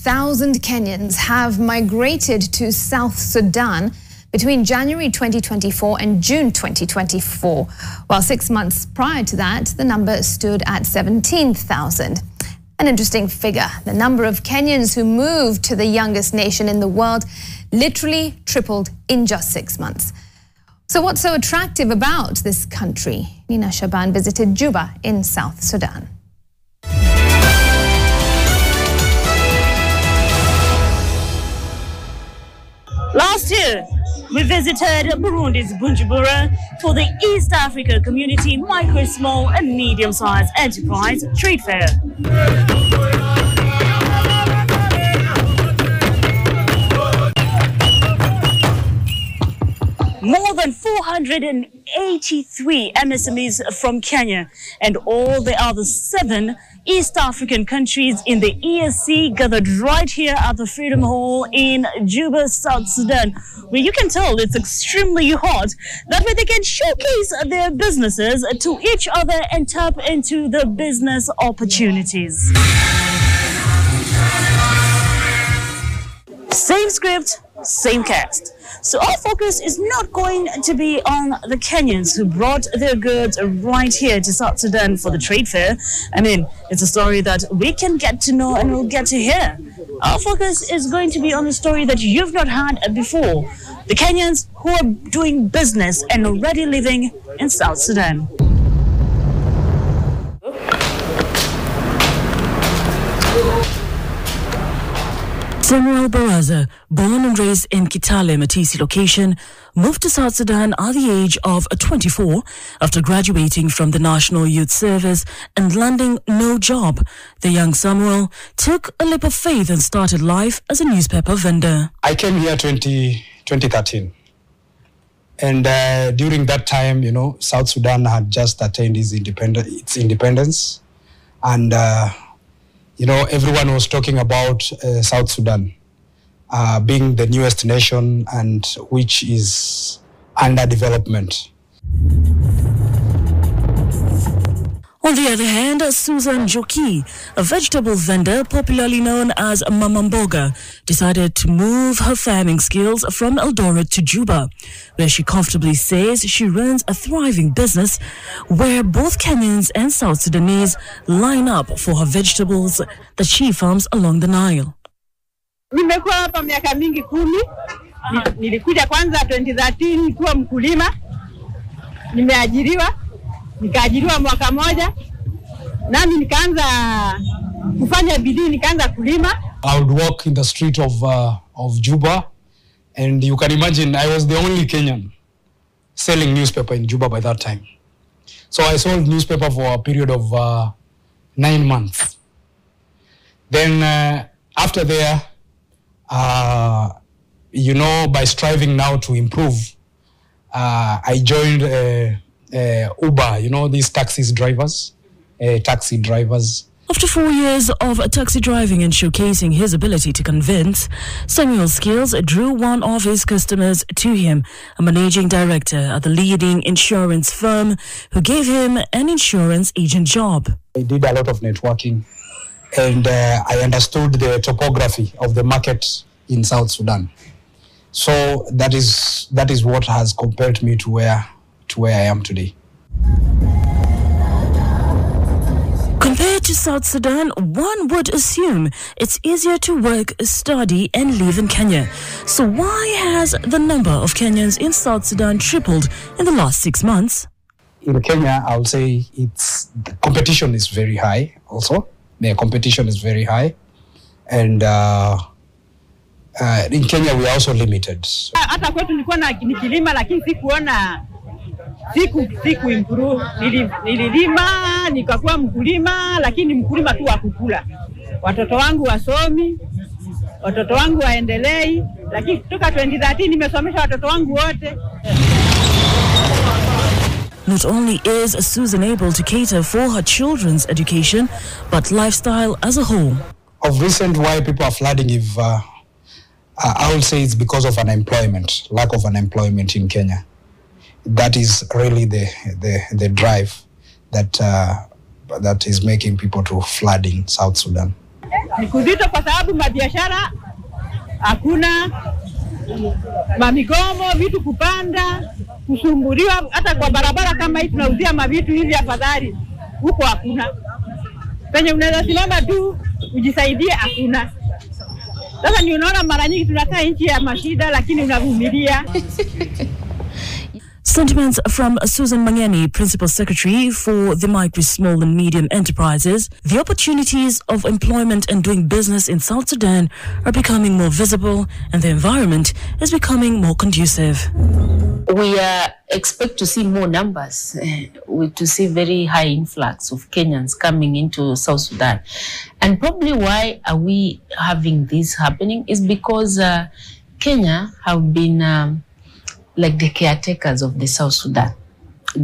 1,000 Kenyans have migrated to South Sudan between January 2024 and June 2024, while 6 months prior to that, the number stood at 17,000. An interesting figure. The number of Kenyans who moved to the youngest nation in the world literally tripled in just 6 months. So what's so attractive about this country? Nina Shaban visited Juba in South Sudan. Last year, we visited Burundi's Bujumbura for the East Africa Community Micro, Small and Medium-Sized Enterprise Trade Fair. More than 483 MSMEs from Kenya and all the other 7 East African countries in the EAC gathered right here at the Freedom Hall in Juba, South Sudan, where you can tell it's extremely hot. That way they can showcase their businesses to each other and tap into the business opportunities. Same script, same cast. So our focus is not going to be on the Kenyans who brought their goods right here to South Sudan for the trade fair. I mean, it's a story that we can get to know and we'll get to hear. Our focus is going to be on a story that you've not heard before. The Kenyans who are doing business and already living in South Sudan. Samuel Baraza, born and raised in Kitale, Matisi location, moved to South Sudan at the age of 24 after graduating from the National Youth Service and landing no job. The young Samuel took a leap of faith and started life as a newspaper vendor. I came here 2013. And during that time, South Sudan had just attained its independence. And everyone was talking about South Sudan being the newest nation and which is under development. On the other hand, Susan Joki, a vegetable vendor popularly known as Mama Mboga, decided to move her farming skills from Eldoret to Juba, where she comfortably says she runs a thriving business where both Kenyans and South Sudanese line up for her vegetables that she farms along the Nile. Nimekuwa hapa miaka mingi 10. Nilikuja kwanza 2013 kuwa mkulima. Nimeajiriwa. Nikaajiriwa mwaka moja. Nami nikaanza kufanya bidii, nikaanza kulima. I would walk in the street of Juba, and you can imagine I was the only Kenyan selling newspaper in Juba by that time. So I sold newspaper for a period of 9 months. Then after there, by striving now to improve, I joined Uber, these taxi drivers. After 4 years of taxi driving and showcasing his ability to convince, Samuel's skills drew one of his customers to him, a managing director at the leading insurance firm who gave him an insurance agent job. I did a lot of networking, and I understood the topography of the market in South Sudan. So that is what has compelled me to where I am today. Compared to South Sudan, one would assume it's easier to work, study and live in Kenya. So why has the number of Kenyans in South Sudan tripled in the last 6 months? In Kenya, I would say the competition is very high also. The competition is very high. And in Kenya, we are also limited. Hata kwetu nilikuwa nikilima lakini sikuona siku improve. Nililima nikakuwa mkulima, lakini mkulima tu wa kukula. Watoto wangu wasomi, watoto wangu waendelei, lakini kutoka 2013 nimesomesha watoto wangu wote. Not only is Susan able to cater for her children's education, but lifestyle as a whole. Of recent, why people are flooding, I would say it's because of unemployment, lack of unemployment in Kenya. That is really the drive that is making people to flood in South Sudan. Ni kuzito kwa sababu mabiashara hakuna, mamigomo, vitu kupanda, kusumbuliwa. Hata kwa barabara kama hii tunauzia mavitu hivi afadhali, huko hakuna. Penye unaweza simama tu ujisaidie, hakuna. Sasa ni unaona mara nyingi tunakaa nchi ya mashida lakini unavumilia. Sentiments from Susan Mangeni, Principal Secretary for the Migrate Small and Medium Enterprises. The opportunities of employment and doing business in South Sudan are becoming more visible and the environment is becoming more conducive. We expect to see more numbers, to see very high influx of Kenyans coming into South Sudan. And probably why are we having this happening is because Kenya have been like the caretakers of the South Sudan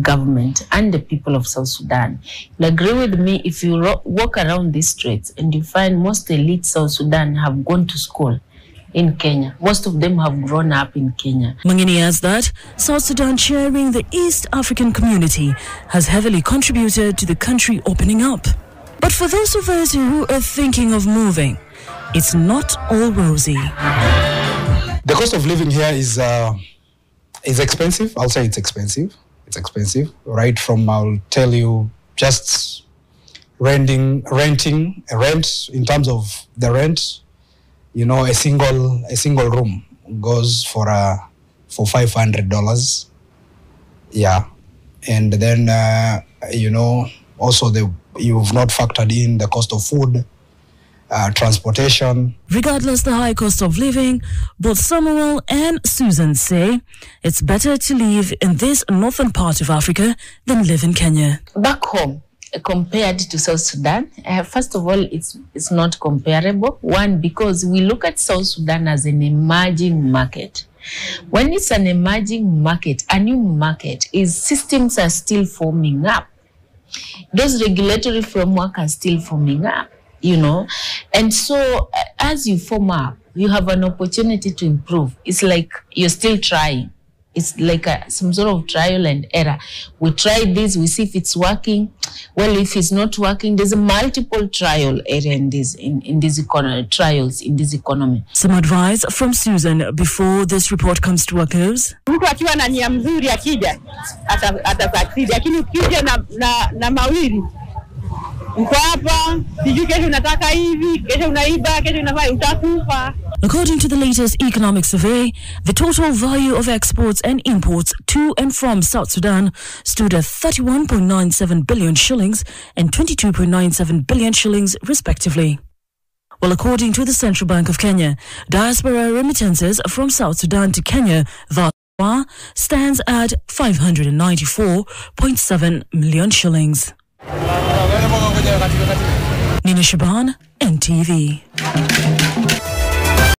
government and the people of South Sudan. You'll agree with me if you walk around these streets and you find most elite South Sudan have gone to school in Kenya. Most of them have grown up in Kenya. Mangeni adds that South Sudan chairing the East African community has heavily contributed to the country opening up. But for those of us who are thinking of moving, it's not all rosy. The cost of living here is expensive. I'll say it's expensive. It's expensive. Right from, I'll tell you, just renting a rent, in terms of the rent, you know, a single room goes for $500. Yeah. And then, you know, also you've not factored in the cost of food, transportation. Regardless the high cost of living, both Samuel and Susan say it's better to live in this northern part of Africa than live in Kenya. Back home, compared to South Sudan, first of all, it's not comparable. One, because we look at South Sudan as an emerging market. When it's an emerging market, a new market, systems are still forming up. Those regulatory framework are still forming up. You know, and so as you form up, you have an opportunity to improve. It's like you're still trying. It's like some sort of trial and error. We try this, we see if it's working. Well, if it's not working, there's a multiple trial error in this trials in this economy. Some advice from Susan before this report comes to a close. Mtu akiwa na nia mzuri akija atasucceed, lakini ukija na mawili uko hapa, sijui kesho unataka hivi, kesho unaiba, kesho unafanya utakufa. According to the latest economic survey, the total value of exports and imports to and from South Sudan stood at 31.97 billion shillings and 22.97 billion shillings respectively. Well, according to the Central Bank of Kenya, diaspora remittances from South Sudan to Kenya thus far stands at 594.7 million shillings. Nina Shaban, NTV.